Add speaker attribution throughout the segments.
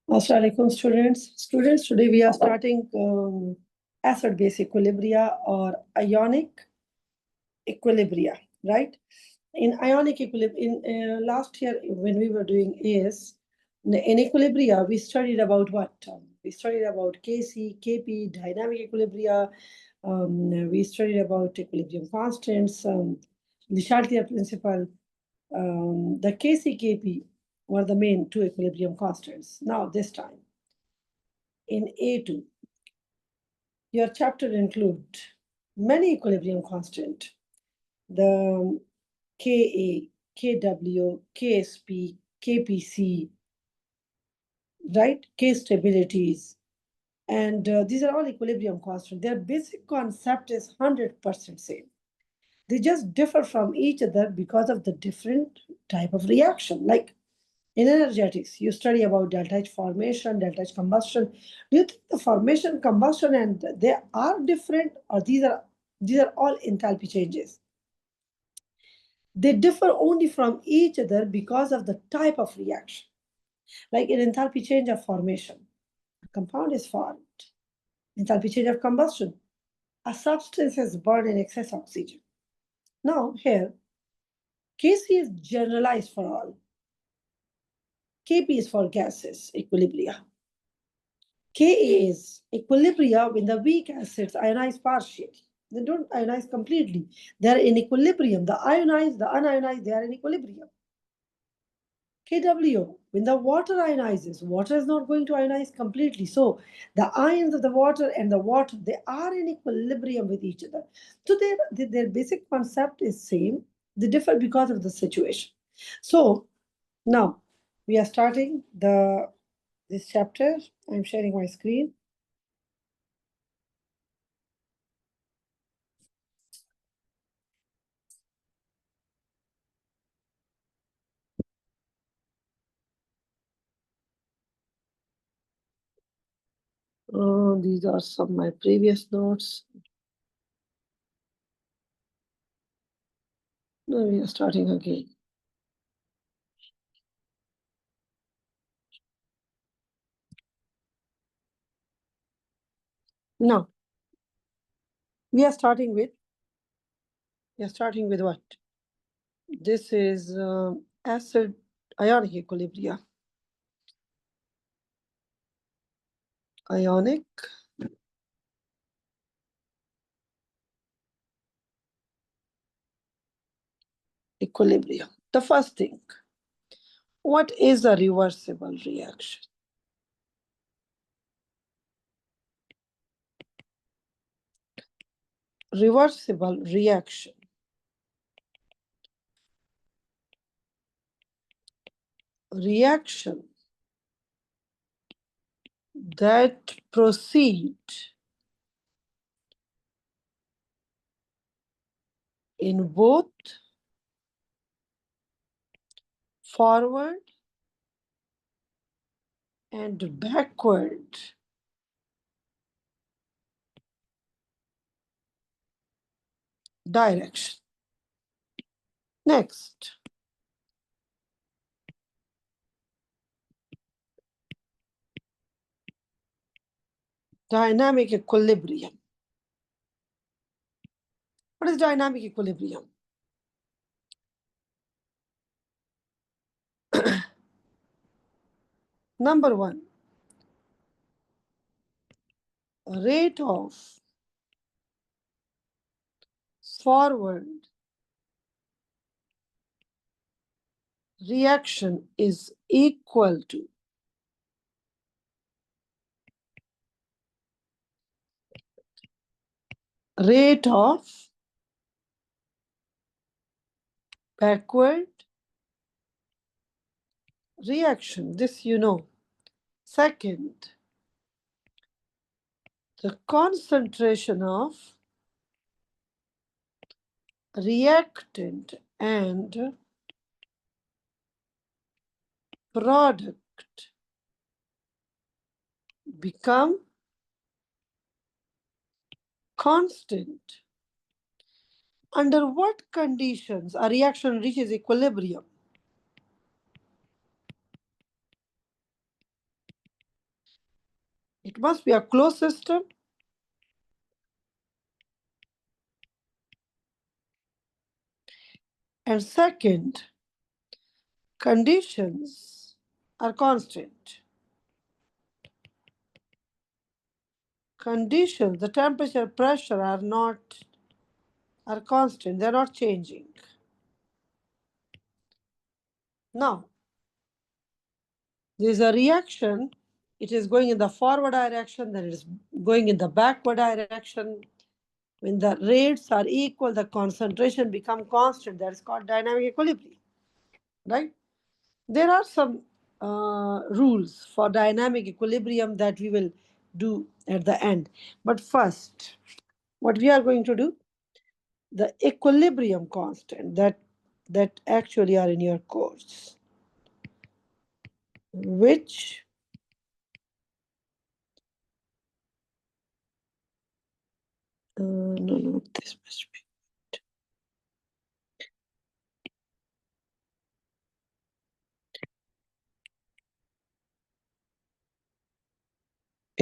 Speaker 1: Assalamu alaikum, students. Students, today we are starting acid-base equilibria or ionic equilibria, right? In ionic equilibrium, in last year when we were doing AS, in equilibria, we studied about what? We studied about Kc, Kp, dynamic equilibria. We studied about equilibrium constants, the Chatelier principle. The Kc, Kp were the main two equilibrium constants. Now, this time, in A2, your chapter include many equilibrium constant. The Ka, Kw, Ksp, Kpc, right? K stabilities. And these are all equilibrium constant. Their basic concept is 100% same. They just differ from each other because of the different type of reaction. Like in energetics, you study about delta H formation, delta H combustion. Do you think the formation, combustion, and they are different, or these are all enthalpy changes? They differ only from each other because of the type of reaction. Like in enthalpy change of formation, a compound is formed. Enthalpy change of combustion, a substance is burned in excess oxygen. Now here, Kc is generalized for all. Kp is for gases, equilibria. Ka is equilibria when the weak acids ionize partially. They don't ionize completely. They're in equilibrium. The ionized, the unionized, they are in equilibrium. Kw, when the water ionizes, water is not going to ionize completely. So the ions of the water and the water, they are in equilibrium with each other. So their basic concept is same. They differ because of the situation. So now we are starting this chapter. I'm sharing my screen. These are some of my previous notes. Now we are starting again. Now, we are starting with what? This is acid ionic equilibria. Ionic equilibrium. The first thing, what is a reversible reaction? Reversible reaction. Reaction that proceed in both forward and backward direction. Next, dynamic equilibrium. What is dynamic equilibrium? Number one, rate of forward reaction is equal to rate of backward reaction. This you know. Second, the concentration of reactant and product become constant. Under what conditions a reaction reaches equilibrium? It must be a closed system. And second, conditions are constant. Conditions, the temperature, pressure are constant. They're not changing. Now, there's a reaction. It is going in the forward direction, then it is going in the backward direction. When the rates are equal, the concentration become constant. That is called dynamic equilibrium, right? There are some rules for dynamic equilibrium that we will do at the end. But first, what we are going to do, the equilibrium constant that actually are in your course, which no, this must be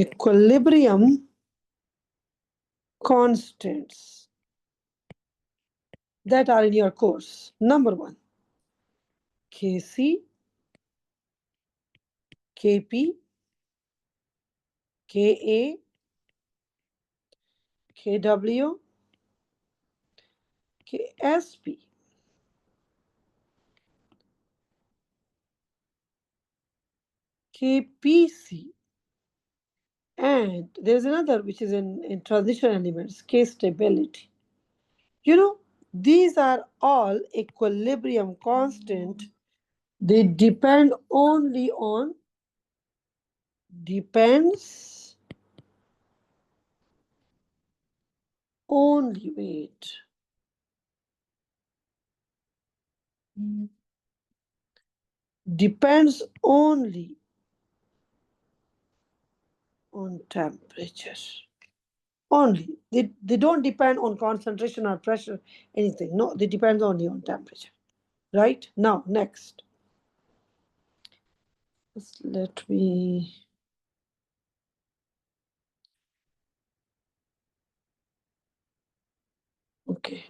Speaker 1: equilibrium constants that are in your course. Number one, Kc, Kp, Ka, Kw, Ksp. Kpc, and there's another which is in transition elements, K stability. You know, these are all equilibrium constant. They depend only on, depends only, wait. Depends only on temperature. Only. They don't depend on concentration or pressure, anything. No, they depend only on temperature. Right? Now, next. Just let me. Okay.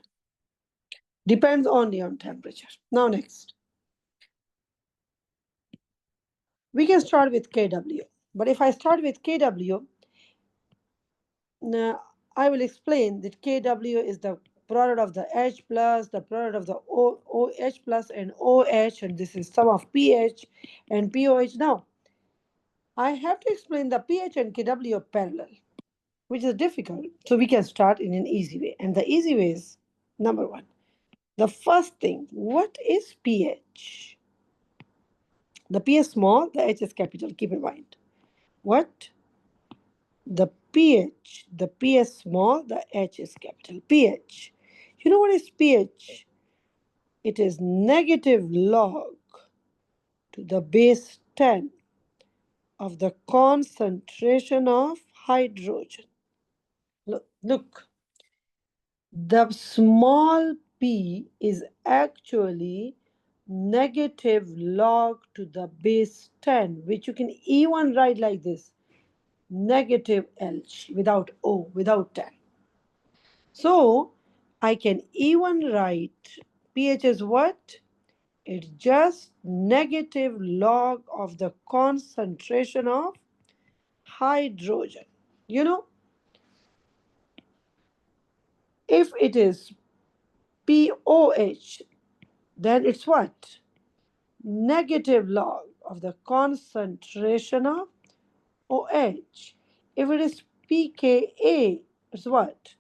Speaker 1: Depends only on temperature. Now, next. We can start with Kw. But if I start with Kw, now I will explain that Kw is the product of the H plus, the product of the OH plus and OH, and this is sum of pH and POH. Now, I have to explain the pH and Kw are parallel, which is difficult. So we can start in an easy way. And the easy way is, number one, the first thing, what is pH? The P is small, the H is capital, keep in mind. What? The pH, the P is small, the H is capital. pH. You know what is pH? It is negative log to the base 10 of the concentration of hydrogen. Look, the small p is actually negative log to the base 10, which you can even write like this, negative H without O, without 10. So I can even write pH is what? It's just negative log of the concentration of hydrogen. You know, if it is POH, then it's what? Negative log of the concentration of OH. If it is pKa, it's what?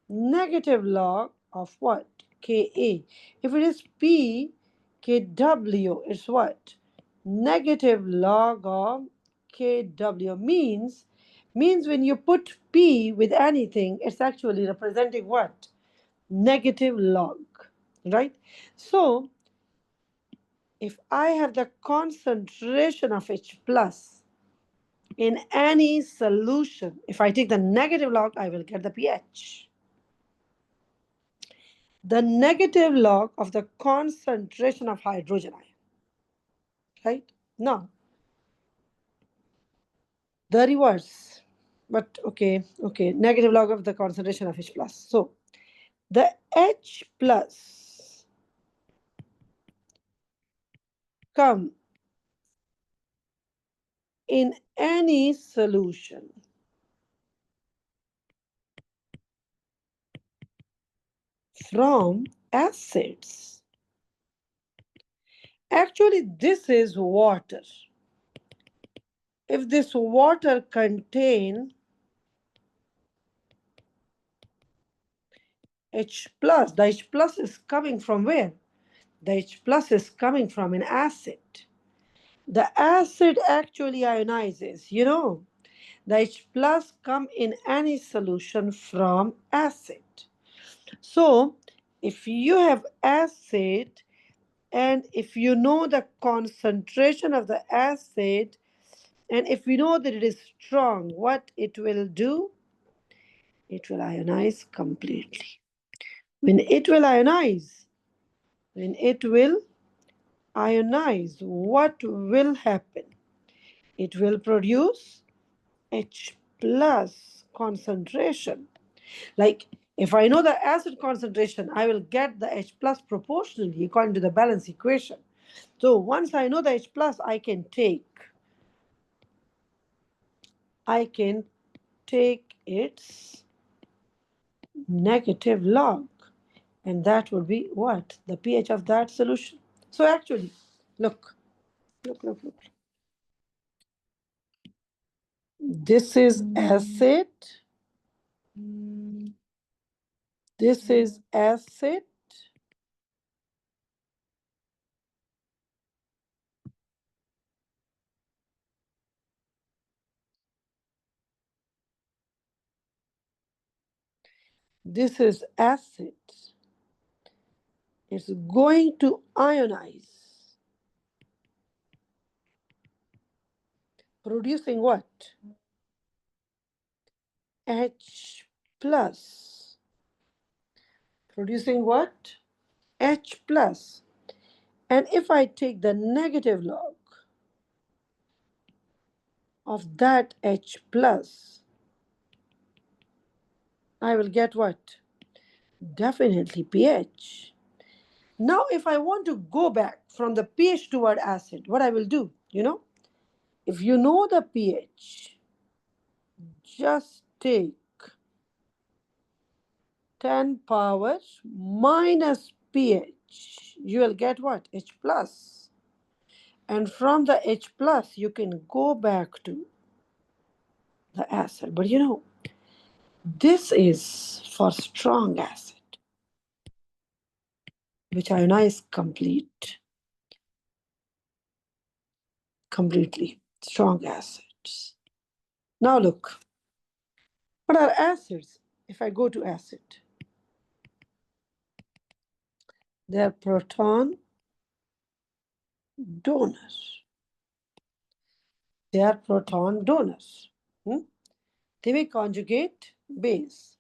Speaker 1: Negative log of what? Ka. If it is pKw, it's what? Negative log of Kw. Means when you put p with anything, it's actually representing what? Negative log, right? So if I have the concentration of H plus in any solution, if I take the negative log, I will get the pH. The negative log of the concentration of hydrogen ion, right? Now, the reverse. But okay, negative log of the concentration of H plus. So the H plus come in any solution from acids. Actually, this is water. If this water contain H plus, the H plus is coming from where? The H plus is coming from an acid. The acid actually ionizes, the H plus come in any solution from acid. So if you have acid and if you know the concentration of the acid and if we know that it is strong, what it will do? It will ionize completely. When it will ionize, what will happen? It will produce H plus concentration. Like if I know the acid concentration, I will get the H plus proportionally according to the balance equation. So once I know the H plus, I can take its negative log. And that would be what? The pH of that solution. So actually, look. This is acid. This is acid. This is acid. It's going to ionize. Producing what? H plus. Producing what? H plus. And if I take the negative log of that H plus, I will get what? Definitely pH. Now, if I want to go back from the pH toward acid, what I will do, if you know the pH, just take 10 power minus pH. You will get what? H plus. And from the H plus, you can go back to the acid. But this is for strong acid, which ionize completely. Strong acids. Now look, what are acids? If I go to acid, they are proton donors. They are proton donors. They may conjugate base.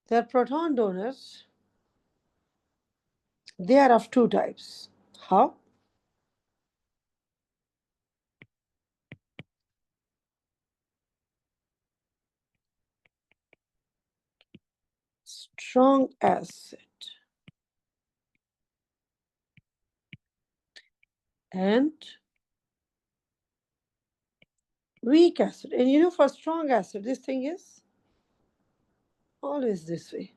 Speaker 1: They are proton donors. They are of two types. How? Strong acid and weak acid. And for strong acid, this thing is always this way.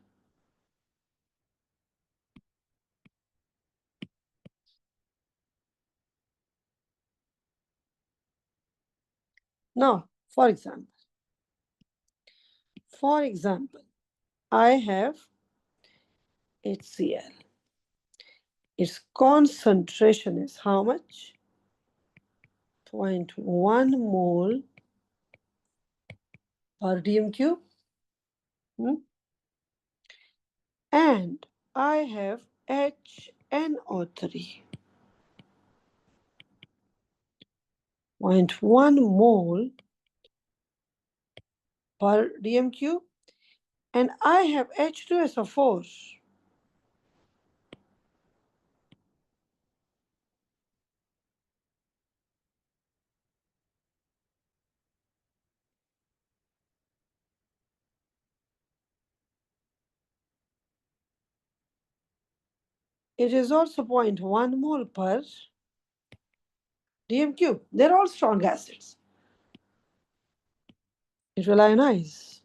Speaker 1: Now, for example, I have HCl. Its concentration is how much? 0.1 mole per dm cube. And I have HNO3. 0.1 mole per dm cube. And I have H2SO4. it is also 0.1 mole per dm cube. They're all strong acids. It will ionize.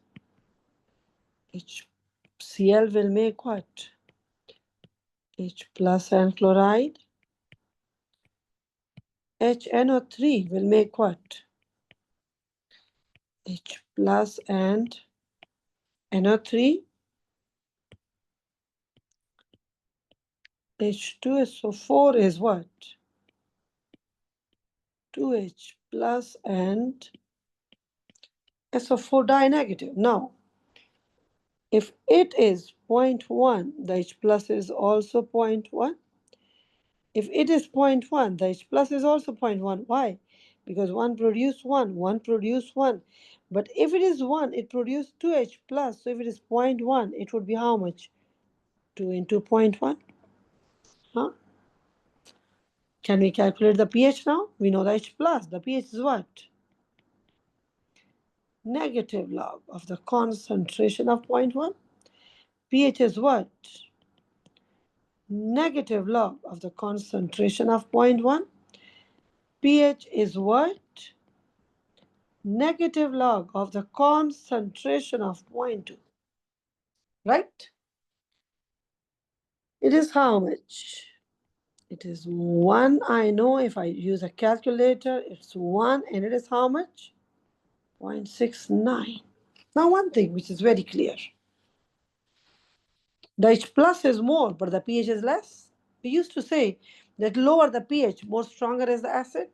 Speaker 1: HCl will make what? H plus and chloride. HNO3 will make what? H plus and NO3. H2SO4 is what? 2H plus and SO4 dinegative. Now, if it is 0.1, the H plus is also 0.1. If it is 0.1, the H plus is also 0.1. Why? Because one produce 1, one produce 1. But if it is 1, it produces 2H plus. So if it is 0.1, it would be how much? 2 into 0.1. Huh? Can we calculate the pH now? We know the H plus. The pH is what? Negative log of the concentration of 0.1. pH is what? Negative log of the concentration of 0.1. pH is what? Negative log of the concentration of 0.2. Right? It is how much? It is 1. I know if I use a calculator, it's 1. And it is how much? 0.69. Now one thing which is very clear. The H plus is more, but the pH is less. We used to say that lower the pH, more stronger is the acid.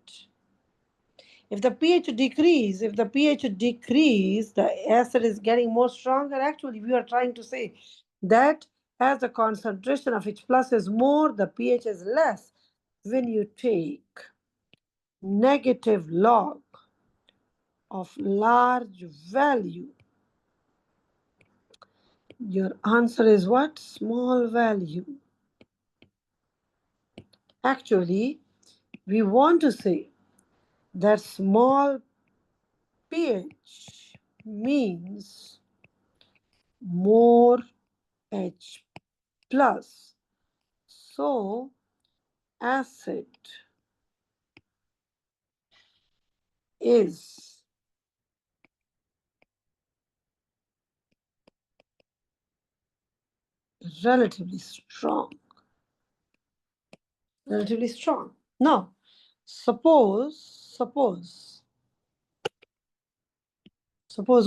Speaker 1: If the pH decrease, the acid is getting more stronger. Actually, we are trying to say that as the concentration of H plus is more, the pH is less. When you take negative log of large value, your answer is what? Small value. Actually, we want to say that small pH means more H plus. So acid is relatively strong. Relatively strong. Now, suppose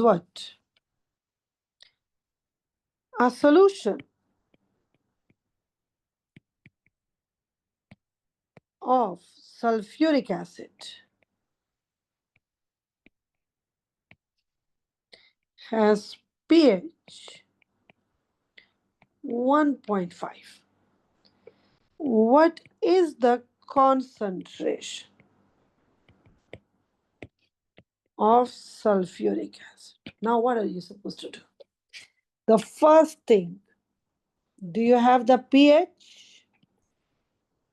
Speaker 1: what? A solution of sulfuric acid has pH 1.5. What is the concentration of sulfuric acid? Now, what are you supposed to do? The first thing, do you have the pH?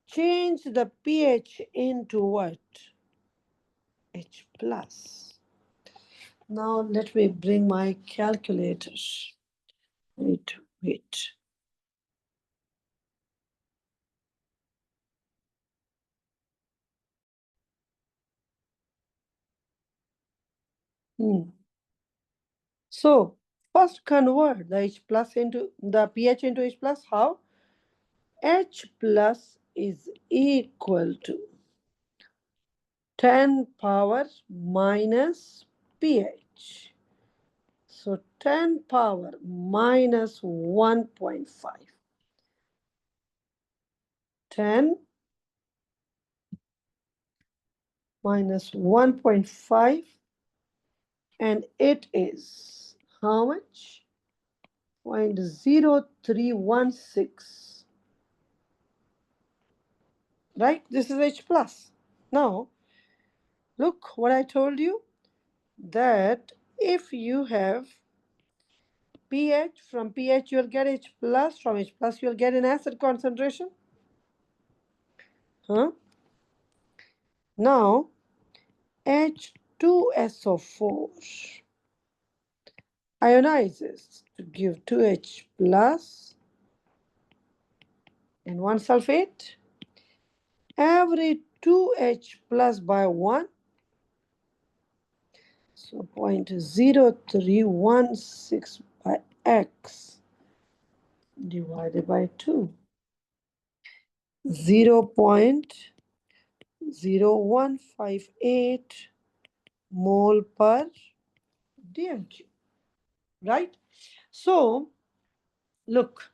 Speaker 1: Change the pH into what? H plus. Now, let me bring my calculator. Wait. So, first convert the H plus into the pH into H plus. How? H plus is equal to 10 power minus pH. So 10 power minus 1.5. 10 minus 1.5, and it is how much? 0.0316. Right? This is H plus. Now, look what I told you, that if you have pH, from pH you'll get H plus, from H plus you'll get an acid concentration. Now, H2SO4 ionizes to give 2H plus and 1 sulfate. Every 2H plus by 1. So 0.0316 by X divided by 2. 0.0158 mole per dmq, right? So look,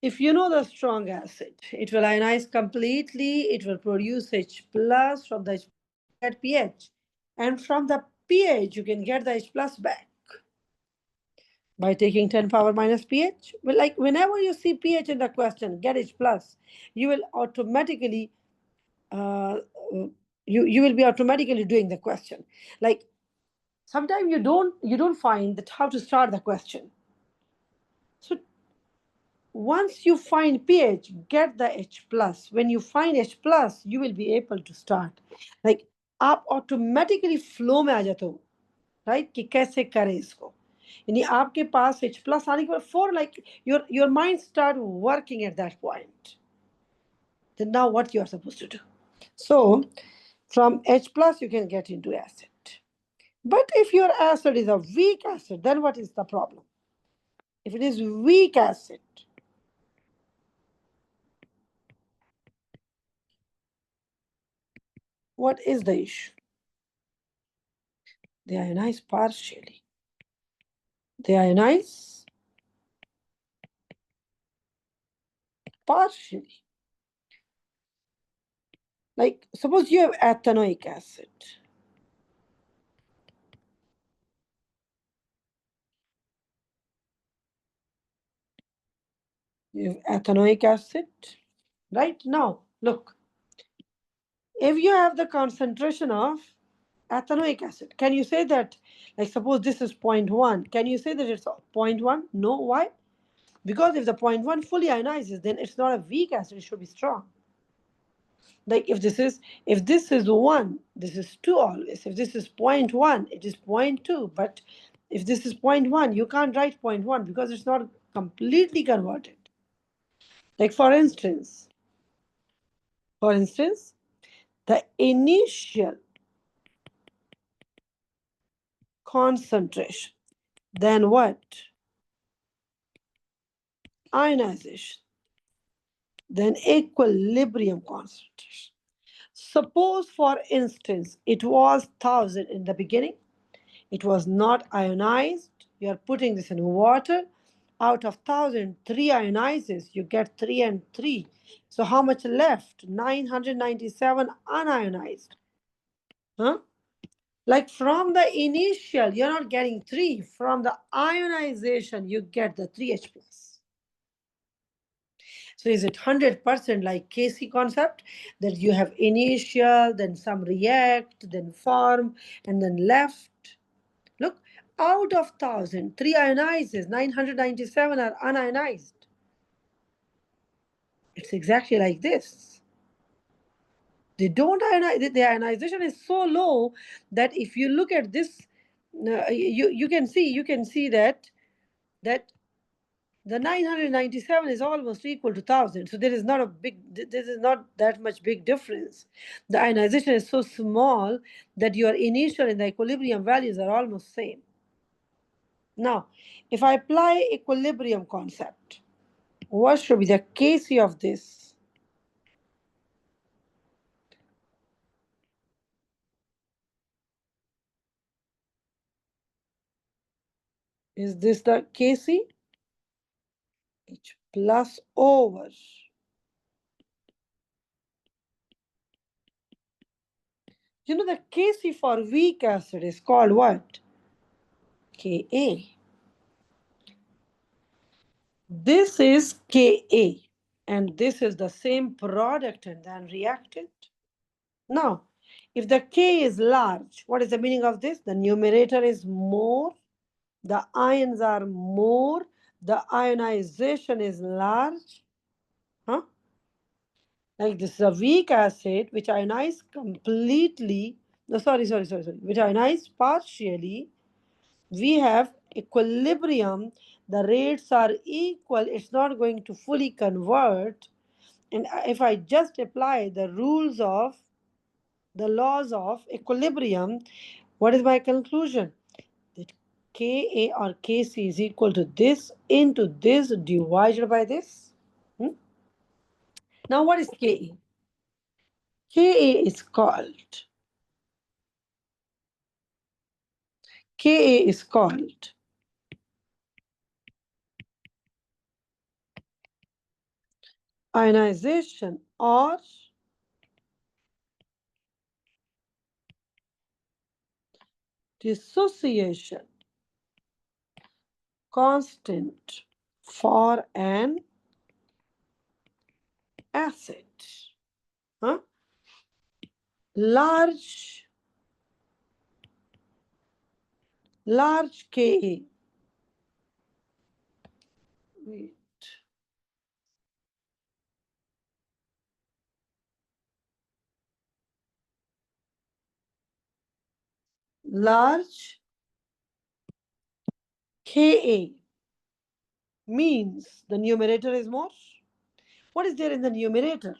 Speaker 1: if you know the strong acid, it will ionize completely, it will produce H plus. From the H plus you can get pH, and from the pH you can get the H plus back by taking 10 power minus pH. Well, like whenever you see pH in the question, get H plus, you will automatically you will be automatically doing the question. Like sometimes you don't find that how to start the question. So once you find pH, get the H plus. When you find H plus, you will be able to start. Like आप automatically flow में आ जाते हो, right? कि कैसे करें इसको. यानी आपके पास H plus आने के बाद for like your mind start working at that point. Then now what you are supposed to do? So from H plus you can get into acid. But if your acid is a weak acid, then what is the problem? If it is weak acid, what is the issue? They ionize partially. They ionize partially. Like suppose you have ethanoic acid. You have ethanoic acid, right? Now, look. If you have the concentration of ethanoic acid, can you say that, like suppose this is 0.1, can you say that it's 0.1? No, why? Because if the 0.1 fully ionizes, then it's not a weak acid, it should be strong. Like if this is 1, this is 2 always. If this is 0.1, it is 0.2. But if this is 0.1, you can't write 0.1 because it's not completely converted. Like for instance, the initial concentration, then what? Ionization, then equilibrium concentration. Suppose, for instance, it was 1000 in the beginning. It was not ionized. You are putting this in water. Out of 1000, 3 ionizes. You get 3 and 3. So how much left? 997 unionized. Huh? Like from the initial, you're not getting 3. From the ionization, you get the 3H plus. So is it 100% like Kc concept that you have initial, then some react, then form, and then left? Look, out of 1000, 3 ionizes, 997 are unionized. It's exactly like this. They don't ionize. The ionization is so low that if you look at this, you can see that the 997 is almost equal to 1000. So this is not that much big difference. The ionization is so small that your initial and the equilibrium values are almost same. Now, if I apply equilibrium concept, what should be the Kc of this? Is this the Kc? H plus over. You know the Kc for weak acid is called what? Ka. This is Ka. And this is the same product and then reactant. Now, if the K is large, what is the meaning of this? The numerator is more, the ions are more, the ionization is large. Huh? Like this is a weak acid which ionize completely. No, sorry. Which ionize partially. We have equilibrium. the rates are equal, it's not going to fully convert. And if I just apply the rules of the laws of equilibrium, what is my conclusion? That Ka or Kc is equal to this into this divided by this. Now what is Ka? Ka is called ionization or dissociation constant for an acid. Huh? Large Ka. Wait. Large Ka means the numerator is more. What is there in the numerator?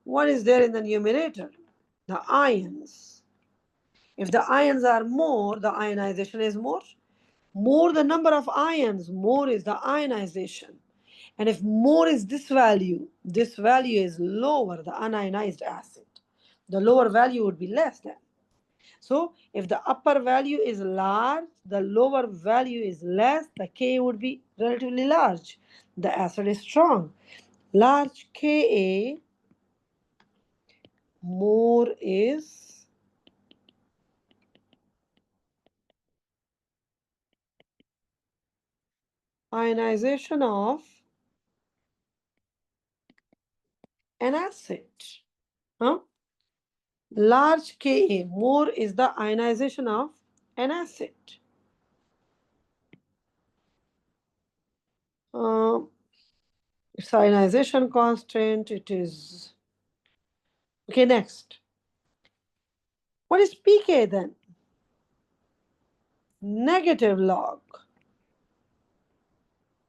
Speaker 1: What is there in the numerator? The ions. If the ions are more, the ionization is more. More the number of ions, more is the ionization. And if more is this value is lower, the unionized acid. The lower value would be less than. So if the upper value is large, the lower value is less, the Ka would be relatively large. The acid is strong. Large Ka, more is ionization of an acid. Huh? Large Ka, more is the ionization of an acid. Its ionization constant, it is. Okay, next. What is pK then? Negative log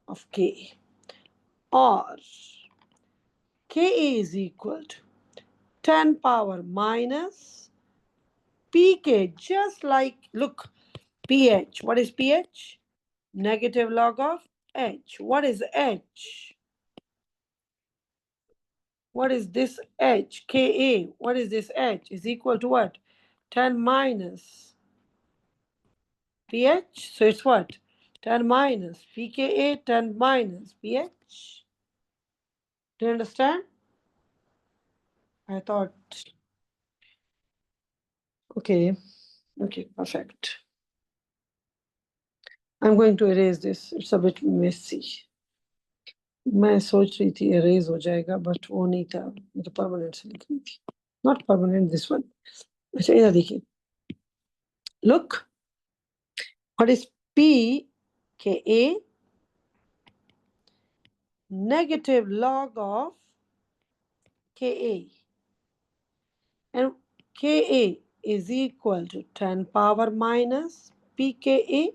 Speaker 1: of K, or Ka is equal to 10 power minus pK, just like, look, pH. What is pH? Negative log of H. What is H? What is this H? Ka. What is this H? Is equal to what? 10 minus pH. So it's what? 10 minus pKa, 10 minus pH. Do you understand? I thought, okay, perfect. I'm going to erase this. It's a bit messy. मैं सोच रही थी erase हो जाएगा, but वो नहीं था. मुझे permanent से लिख रही थी. Not permanent, this one. अच्छा इधर देखिए. Look, what is P Ka? Negative log of Ka. And Ka is equal to 10 power minus pKa.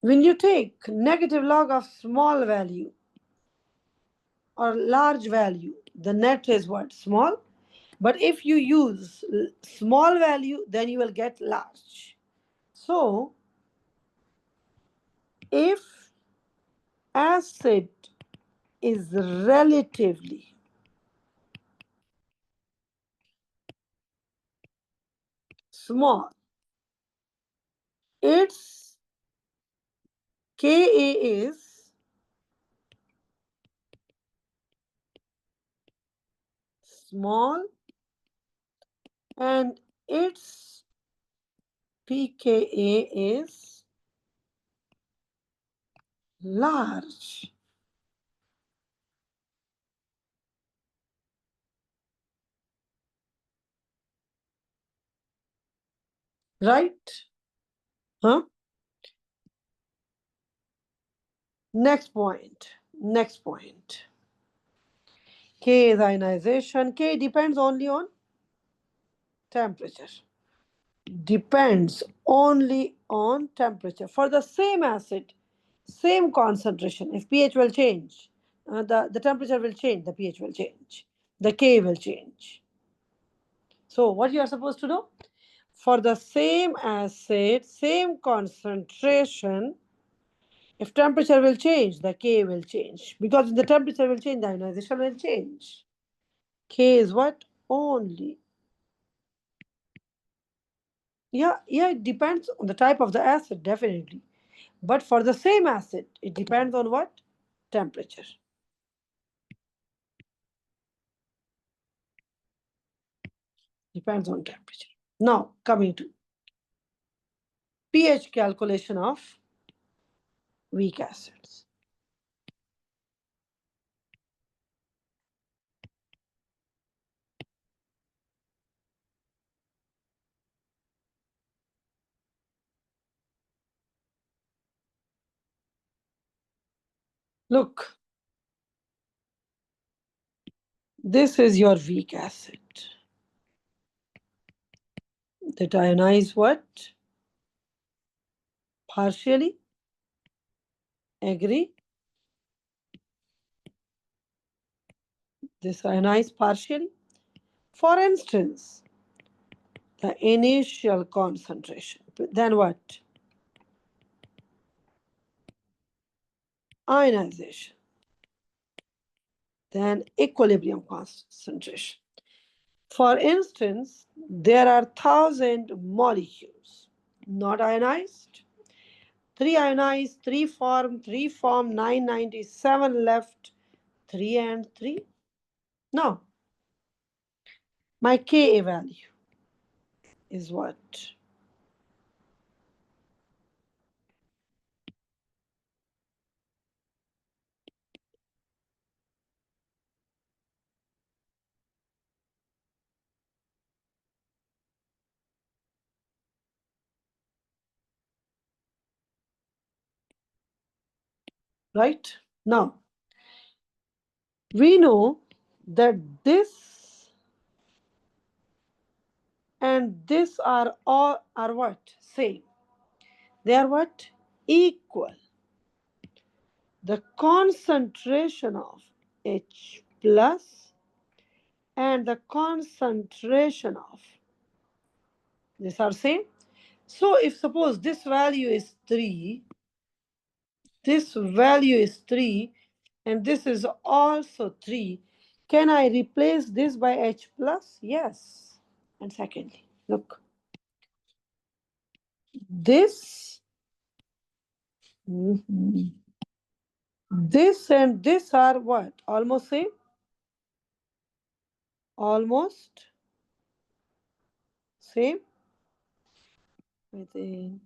Speaker 1: When you take negative log of small value or large value, the net is what? Small. But if you use small value, then you will get large. So, if acid is relatively small, its Ka is small and its pKa is large. Right? Huh? Next point. K is ionization. K depends only on temperature. Depends only on temperature. For the same acid, same concentration. If pH will change, the temperature will change, the pH will change, the K will change. So what you are supposed to do? For the same acid, same concentration, if temperature will change, the K will change. Because if the temperature will change, the ionization will change. K is what? Only. Yeah, it depends on the type of the acid, definitely. But for the same acid, it depends on what? Temperature. Depends on temperature. Now, coming to pH calculation of weak acids. Look, this is your weak acid. That ionize what? Partially. Agree? This ionize partially. For instance, the initial concentration. Then what? Ionization. Then equilibrium concentration. For instance, there are 1,000 molecules not ionized. 3 ionized, 3 form, 997 left, 3 and 3. Now, my Ka value is what? Right? Now, we know that this and this are all are what? Same. They are what? Equal. The concentration of H plus and the concentration of these are same. So if suppose this value is 3, this value is 3, and this is also 3, can I replace this by H plus? Yes. And secondly, look, this, this and this are what? Almost same? Almost same? I think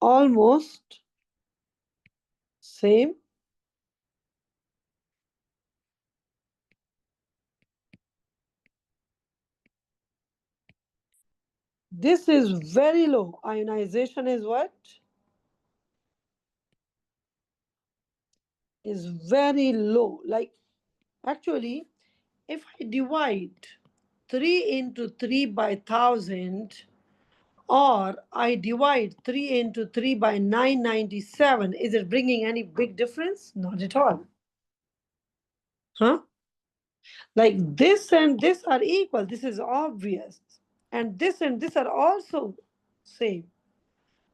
Speaker 1: almost same. This is very low. Ionization is what? Is very low. Like, actually, if I divide 3 into 3 by 1,000, or I divide 3 into 3 by 997, is it bringing any big difference? Not at all. Huh? Like this and this are equal. This is obvious. And this are also same.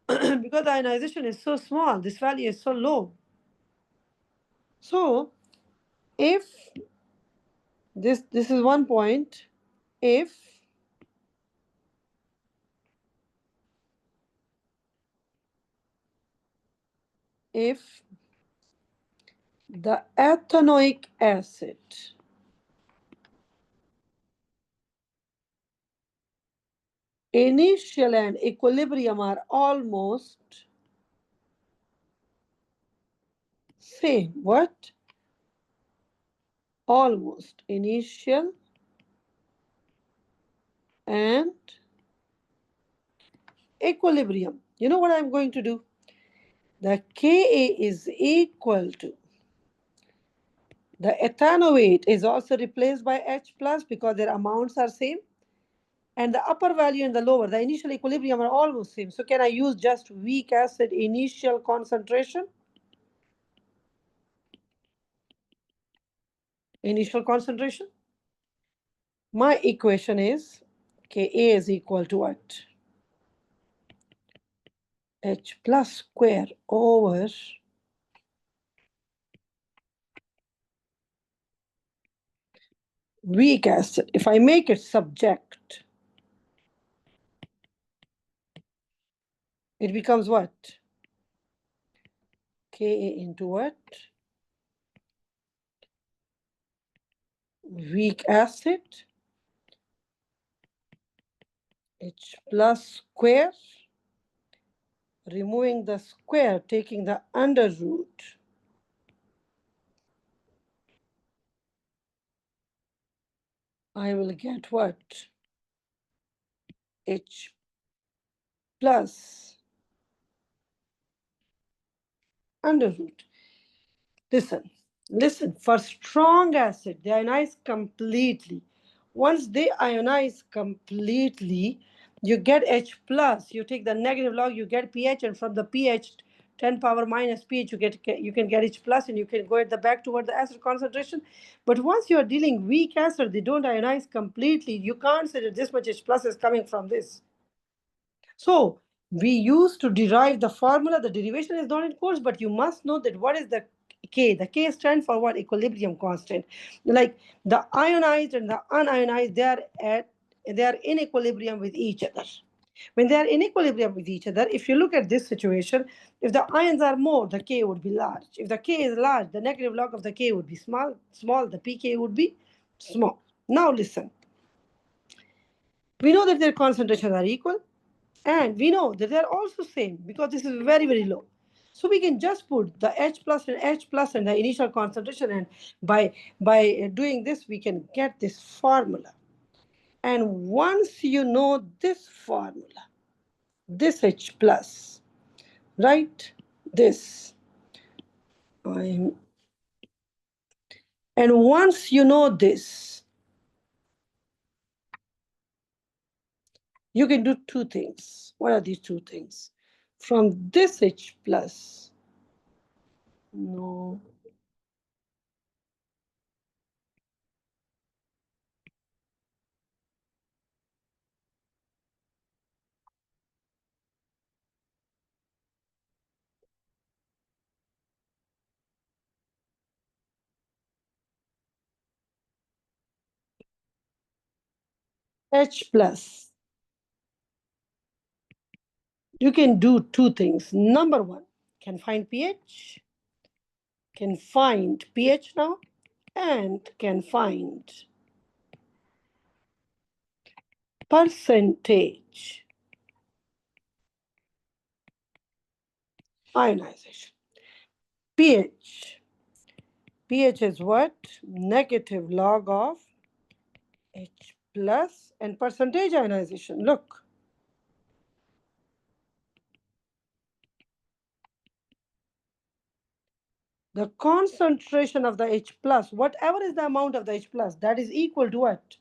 Speaker 1: Because the ionization is so small, this value is so low. So if this is one point, if the ethanoic acid initial and equilibrium are almost same. What? Almost initial and equilibrium. You know what I'm going to do? The Ka is equal to the ethanoate is also replaced by H plus because their amounts are same. and the upper value and the lower, the initial equilibrium are almost same. So can I use just weak acid initial concentration? Initial concentration. My equation is Ka is equal to what? H plus square over weak acid. If I make it subject, it becomes what? Ka into what? Weak acid, H plus square, removing the square, taking the under root. I will get what? H plus under root. Listen, for strong acid, they ionize completely. Once they ionize completely, you get H plus, you take the negative log, you get pH, and from the pH, 10 power minus pH, you can get H plus, and you can go at the back toward the acid concentration. But once you are dealing weak acid, they don't ionize completely. You can't say that this much H plus is coming from this. So we used to derive the formula. The derivation is not in course, but you must know that what is the K. The K stands for what? Equilibrium constant. Like the ionized and the unionized, they are in equilibrium with each other. When they are in equilibrium with each other, if you look at this situation, if the ions are more, the K would be large. If the K is large, the negative log of the K would be small. The pK would be small. Now listen. We know that their concentrations are equal. And we know that they're also same because this is very, very low. So we can just put the H plus and the initial concentration, and by doing this, we can get this formula. And once you know this formula, this H plus, right? This. And once you know this, you can do two things. What are these two things? From this H plus, no. H plus. You can do two things. Number one, can find pH now, and can find percentage ionization. pH is what? Negative log of H plus and percentage ionization. Look. The concentration of the H plus, whatever is the amount of the H plus, that is equal to what?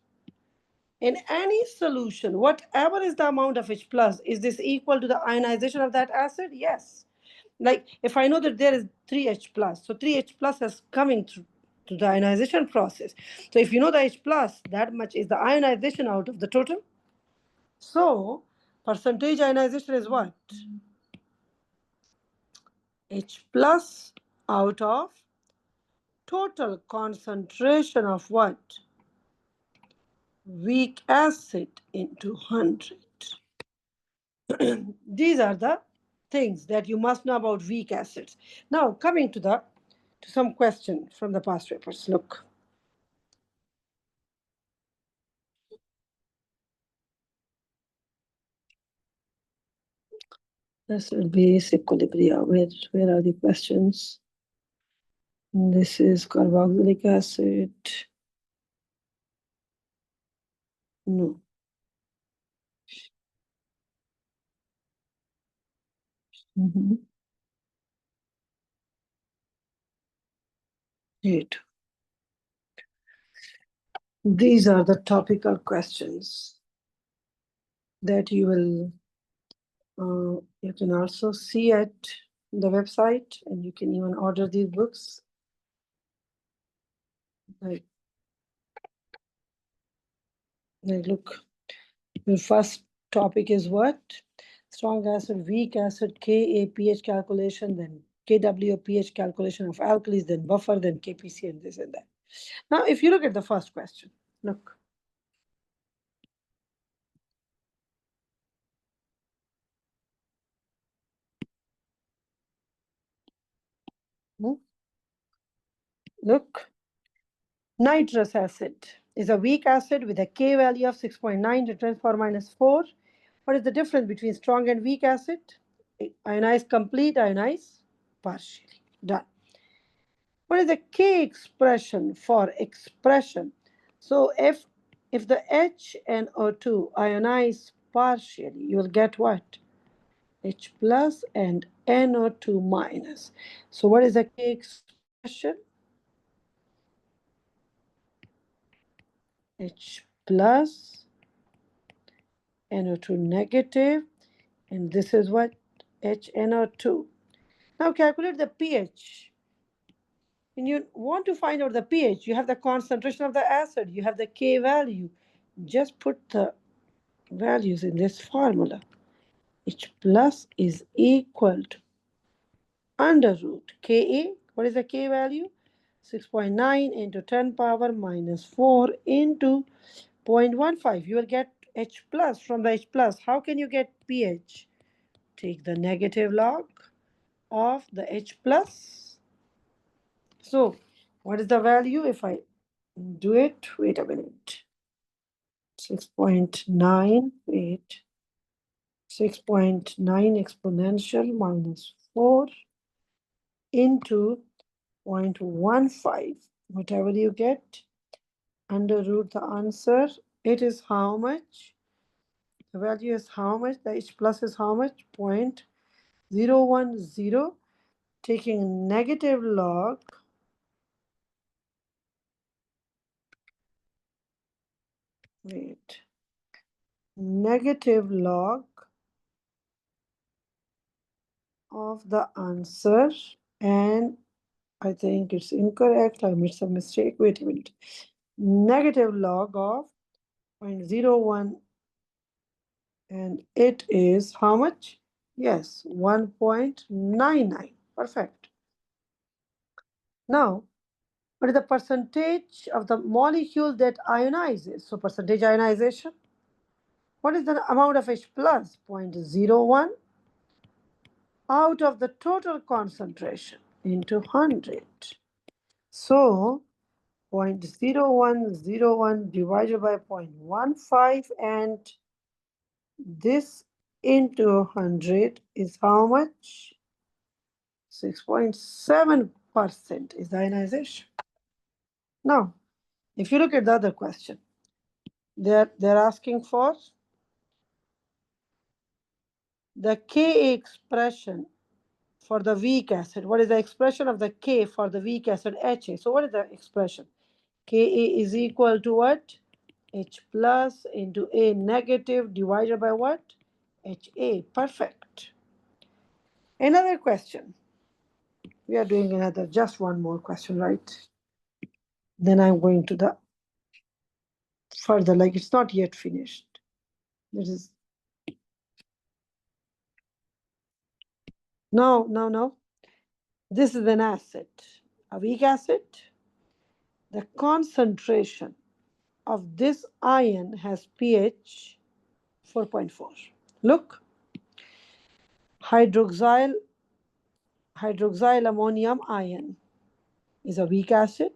Speaker 1: In any solution, whatever is the amount of H plus, is this equal to the ionization of that acid? Yes. Like if I know that there is 3H plus, so 3H plus is coming through to the ionization process. So if you know the H plus, that much is the ionization out of the total. So percentage ionization is what? H plus out of total concentration of what? Weak acid into 100. These are the things that you must know about weak acids. Now coming to some question from the past papers. Look. This will be equilibria. Where are the questions? This is carboxylic acid. No. Great. These are the topical questions. that you will you can also see at the website, and you can even order these books. Like look, the first topic is what? Strong acid, weak acid, Ka pH calculation, then Kw pH calculation of alkalis, then buffer, then Kpc, and this and that. Now, if you look at the first question, look. Look, nitrous acid is a weak acid with a K value of 6.9 to 10 power minus 4. What is the difference between strong and weak acid? Ionize complete, ionize partially. Done. What is the K expression for expression? So if the HNO2 ionize partially, you will get what? H plus and NO2 minus. So what is the K expression? H plus, NO2 negative, and this is what? HNO2. Now calculate the pH. When you want to find out the pH, you have the concentration of the acid, you have the K value. Just put the values in this formula. H plus is equal to under root Ka. What is the K value? 6.9 into 10 power minus 4 into 0.15. You will get H plus from the H plus. How can you get pH? Take the negative log of the H plus. So what is the value if I do it? Wait a minute. 6.9, wait. 6.9 exponential minus 4 into 0.15. Whatever you get, under root the answer. It is how much? The value is how much? The H plus is how much? 0.010. Taking negative log negative log of the answer, and I think it's incorrect. I made some mistake. Wait a minute. Negative log of 0.01, and it is how much? Yes, 1.99. Perfect. Now, what is the percentage of the molecule that ionizes? So percentage ionization. What is the amount of H plus? 0.01 out of the total concentration into 100. So 0.0101 divided by 0.15, and this into 100 is how much? 6.7% is the ionization. Now, if you look at the other question, they're asking for the Ka expression for the weak acid. What is the expression of the K for the weak acid HA? So what is the expression? Ka is equal to what? H plus into A negative divided by what? HA. Perfect. Another question. We are doing just one more question, right? Then I'm going to the further, like it's not yet finished. This is no. This is an acid, a weak acid. The concentration of this ion has pH 4.4. Look, hydroxyl ammonium ion is a weak acid.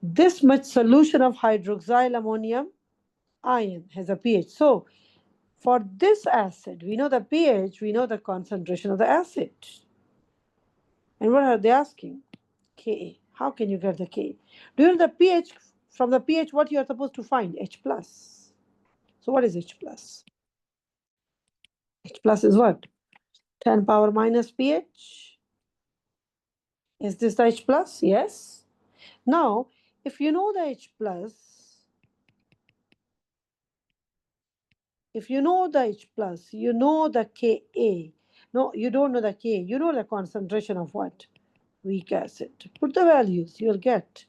Speaker 1: This much solution of hydroxyl ammonium ion has a pH. So for this acid, we know the pH, we know the concentration of the acid. And what are they asking? Ka. How can you get the Ka? Do you know the pH? From the pH, what you are supposed to find? H plus. So what is H plus? H plus is what? 10 power minus pH. Is this the H plus? Yes. Now, if you know the H plus if you know the H plus, you know the Ka. No, you don't know the Ka. You know the concentration of what? Weak acid. Put the values, you'll get.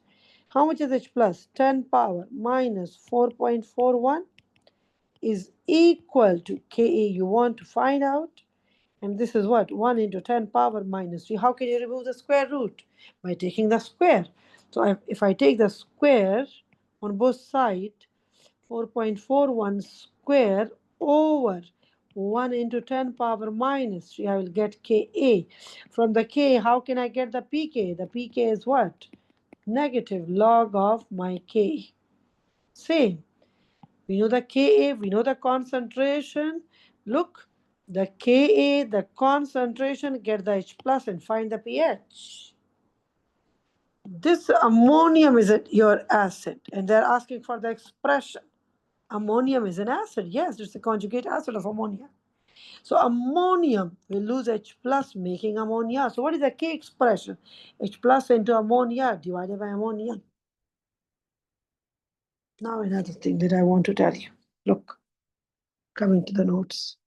Speaker 1: How much is H plus? 10 power minus 4.41 is equal to Ka. You want to find out. And this is what? 1 into 10 power minus 3. How can you remove the square root? By taking the square. So if I take the square on both sides, 4.41 square over 1 into 10 power minus 3, I will get Ka. From the K, how can I get the Pk? The Pk is what? Negative log of my K. Same. We know the Ka, we know the concentration. Look, the Ka, the concentration, get the H plus and find the pH. This ammonium is your acid, and they're asking for the expression. Ammonium is an acid. Yes, it's a conjugate acid of ammonia. So ammonium will lose H plus, making ammonia. So what is the K expression? H plus into ammonia divided by ammonia. Now another thing that I want to tell you. Look, coming to the notes.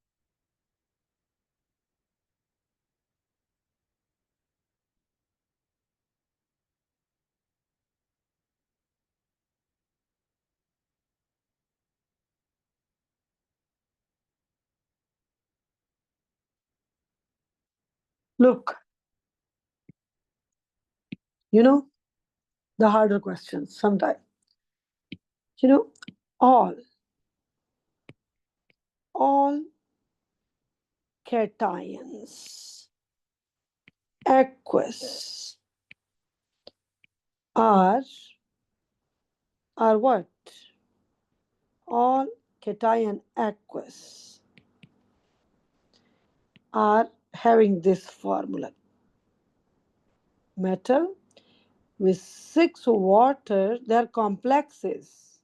Speaker 1: Look, you know, the harder questions sometimes. You know, all cations aqueous are what? All cation aqueous are having this formula. Metal with 6 water, they are complexes.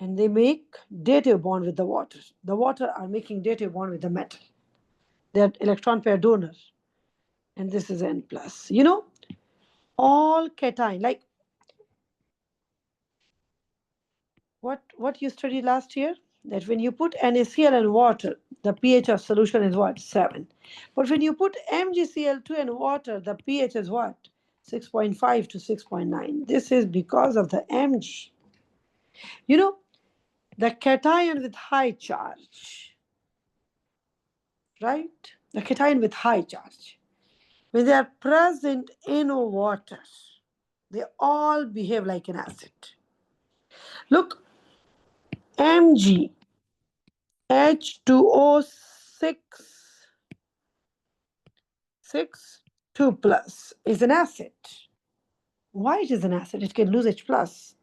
Speaker 1: And they make dative bond with the water. The water are making dative bond with the metal. They are electron pair donors. And this is N plus. You know, all cation, like what you studied last year, that when you put NaCl and water, the pH of solution is what? 7. But when you put MgCl2 and water, the pH is what? 6.5 to 6.9. This is because of the Mg. You know, the cation with high charge, right? The cation with high charge, when they are present in water, they all behave like an acid. Look, Mg H2O6 2 plus is an acid. Why it is an acid? It can lose H plus.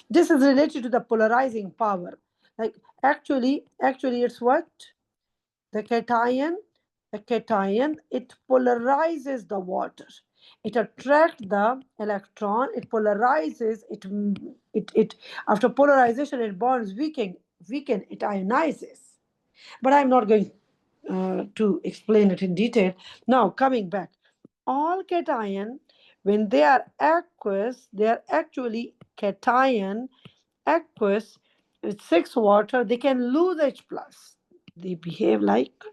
Speaker 1: This is related to the polarizing power. Like actually it's what? The cation, it polarizes the water. It attracts the electron, it polarizes, it after polarization it bonds weaken, it ionizes. But I'm not going to explain it in detail. Now, coming back, all cation, when they are aqueous, they are actually cation, aqueous, with 6 water, they can lose H plus. They behave like,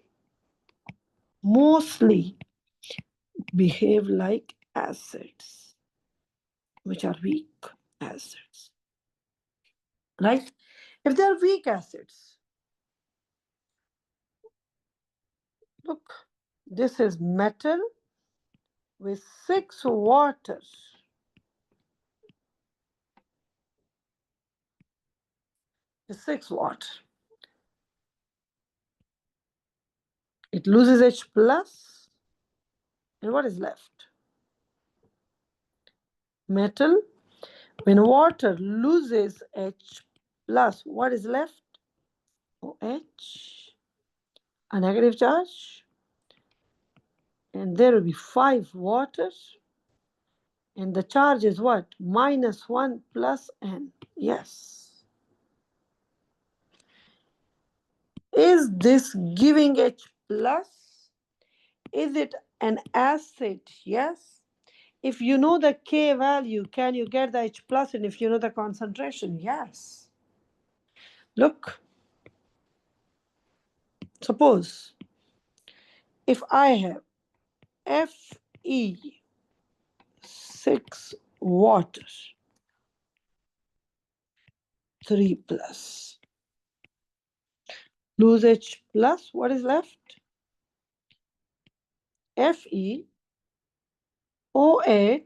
Speaker 1: mostly behave like acids, which are weak acids, right? If they're weak acids, look, this is metal with 6 water. The 6 water. It loses H plus, and what is left? Metal. When water loses H plus, what is left? OH, a negative charge, and there will be 5 water, and the charge is what? -1 plus N. Yes. Is this giving H plus? Is it an acid? Yes. If you know the K value, can you get the H plus? And if you know the concentration, yes. Look, Suppose if I have Fe 6 water 3 plus, lose H plus, what is left? Fe OH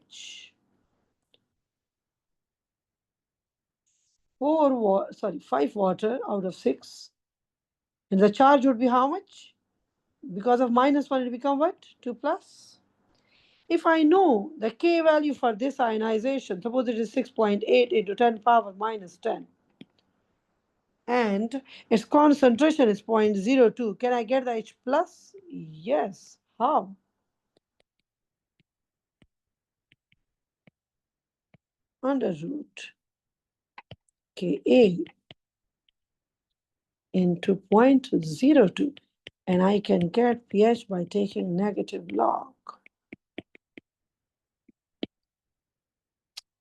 Speaker 1: 5 water out of 6. And the charge would be how much? Because of minus 1, it become what? 2 plus. If I know the K value for this ionization, suppose it is 6.8 into 10 power minus 10, and its concentration is 0.02, can I get the H plus? Yes. How? Under root Ka into 0.02. And I can get pH by taking negative log.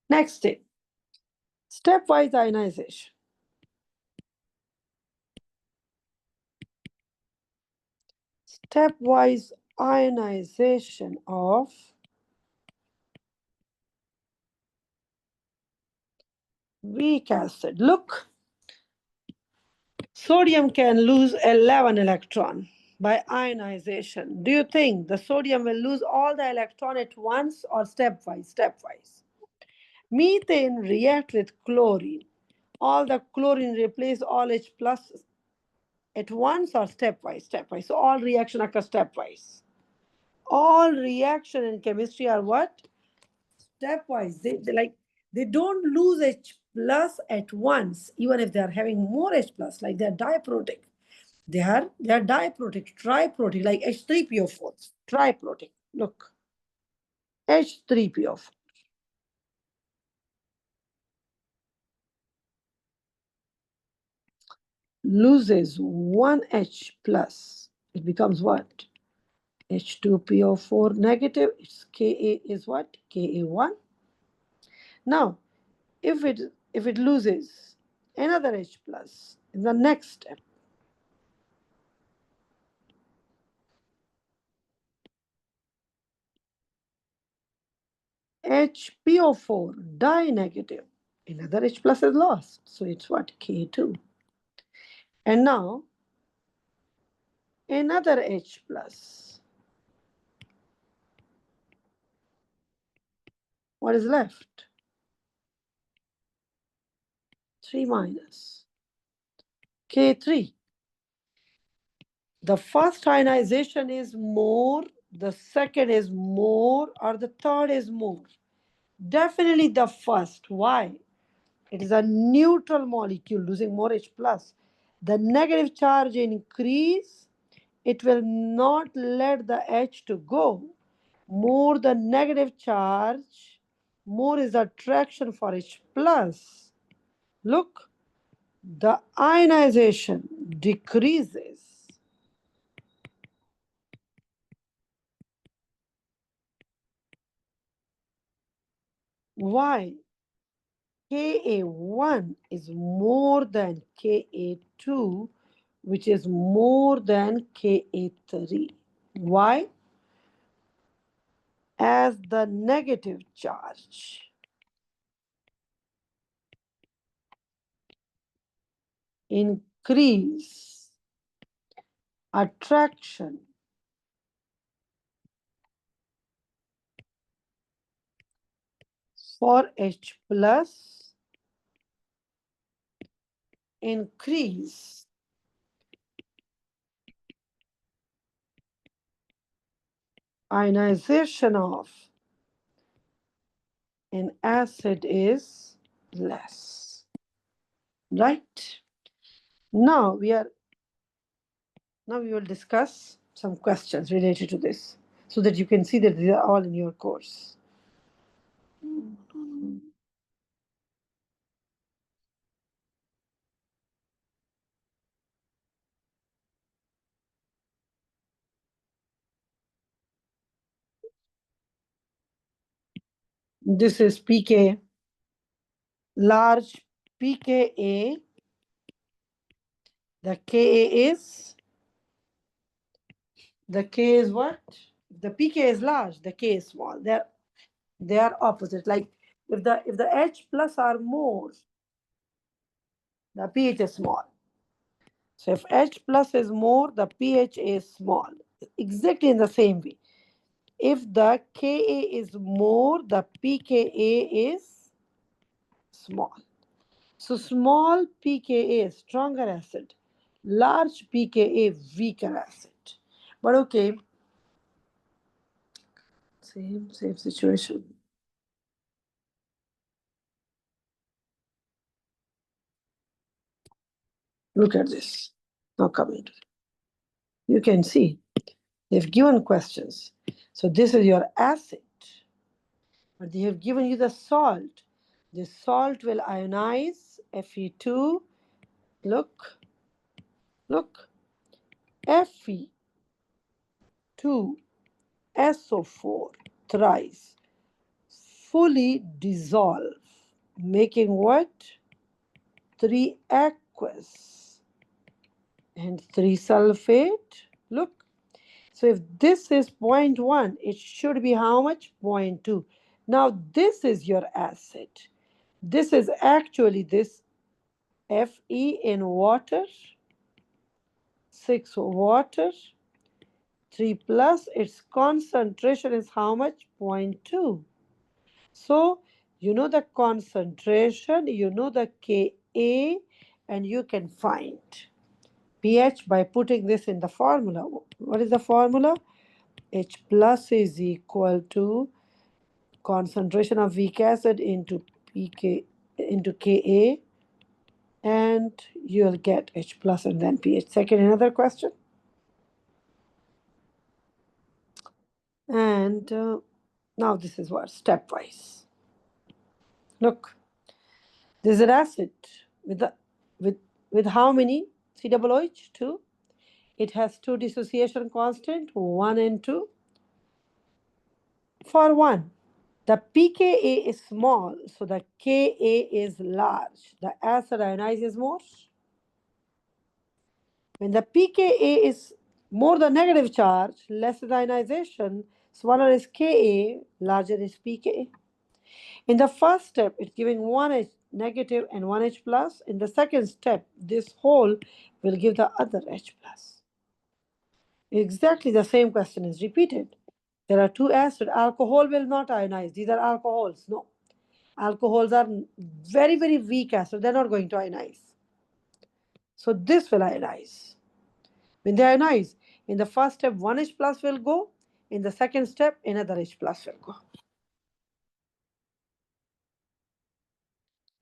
Speaker 1: Next step, stepwise ionization. Stepwise ionization of weak acid. Look, sodium can lose 11 electron by ionization. Do you think the sodium will lose all the electron at once or stepwise? Stepwise. Methane react with chlorine. All the chlorine replace all H plus at once or stepwise? Stepwise. So all reaction occur stepwise. All reaction in chemistry are what? Stepwise. They don't lose H plus at once, even if they are having more H plus, like they are diprotic. They are diprotic, triprotic, like H3PO4, triprotic. Look, H3PO4 loses one H plus. It becomes what? H2PO4 negative. Its Ka is what? Ka1. Now, if it loses another H plus in the next step, HPO4 die negative, another H plus is lost. So it's what? K2. And now another H plus. What is left? 3 minus. K3. The first ionization is more, the second is more, or the third is more. Definitely the first. Why? It is a neutral molecule losing more H plus. The negative charge increase, it will not let the H to go. More the negative charge, more is the attraction for H plus. Look, the ionization decreases. Why? Ka1 is more than Ka2, which is more than Ka3. Why? As the negative charge increase, attraction for H plus increase. Ionization of an acid is less. Right? Now we will discuss some questions related to this so that you can see that they are all in your course. This is pK, large pKa. The Ka is the K is what? The pK is large, the K is small. They are opposite. Like if the H plus are more, the pH is small. So if H plus is more, the pH is small. Exactly in the same way. If the Ka is more, the pKa is small. So small pKa is stronger acid, large pKa weaker acid. But okay, same situation. Look at this. Now coming to it. You can see they've given questions. So this is your acid. But they have given you the salt. The salt will ionize Fe2. Look, look. Fe2SO4 thrice fully dissolve, making what? 3 aqueous and 3 sulfate. Look. So if this is 0.1, it should be how much? 0.2. Now this is your acid. This is actually this Fe in water, 6 water, 3 plus, its concentration is how much? 0.2. So you know the concentration, you know the Ka, and you can find pH by putting this in the formula. What is the formula? H plus is equal to concentration of weak acid into pK into Ka, and you'll get H plus and then pH. Second, another question. And now this is what? Stepwise. Look, this is an acid with the with how many COOH? 2. It has 2 dissociation constant, 1 and 2. For 1, the pKa is small, so the Ka is large. The acid ionizes more. When the pKa is more the negative charge, less is ionization, smaller is Ka, larger is pKa. In the first step, it's giving 1H negative and 1H plus. In the second step, this whole will give the other H plus. Exactly the same question is repeated. There are 2 acids. Alcohol will not ionize. These are alcohols. No. Alcohols are very, very weak acid. They're not going to ionize. So this will ionize. When they ionize, in the first step, 1H plus will go. In the second step, another H plus will go.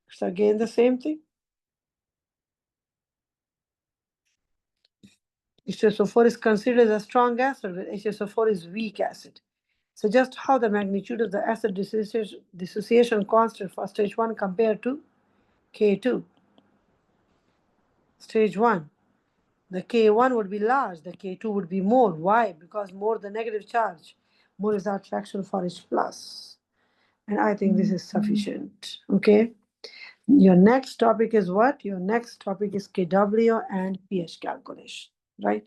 Speaker 1: It's again the same thing. H2SO4 is considered as a strong acid, but H2SO4 is weak acid. So just how the magnitude of the acid dissociation constant for stage 1 compared to K2. Stage 1, the K1 would be large, the K2 would be more. Why? Because more the negative charge, more is the attraction for H plus. And I think this is sufficient. Okay. Your next topic is what? Your next topic is KW and pH calculation, right?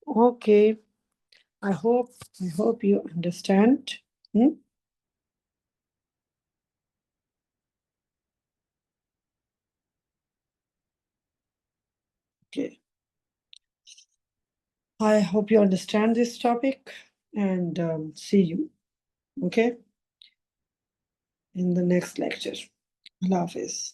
Speaker 1: Okay. I hope you understand. Okay. I hope you understand this topic, and see you, okay, in the next lecture. Allah Hafiz.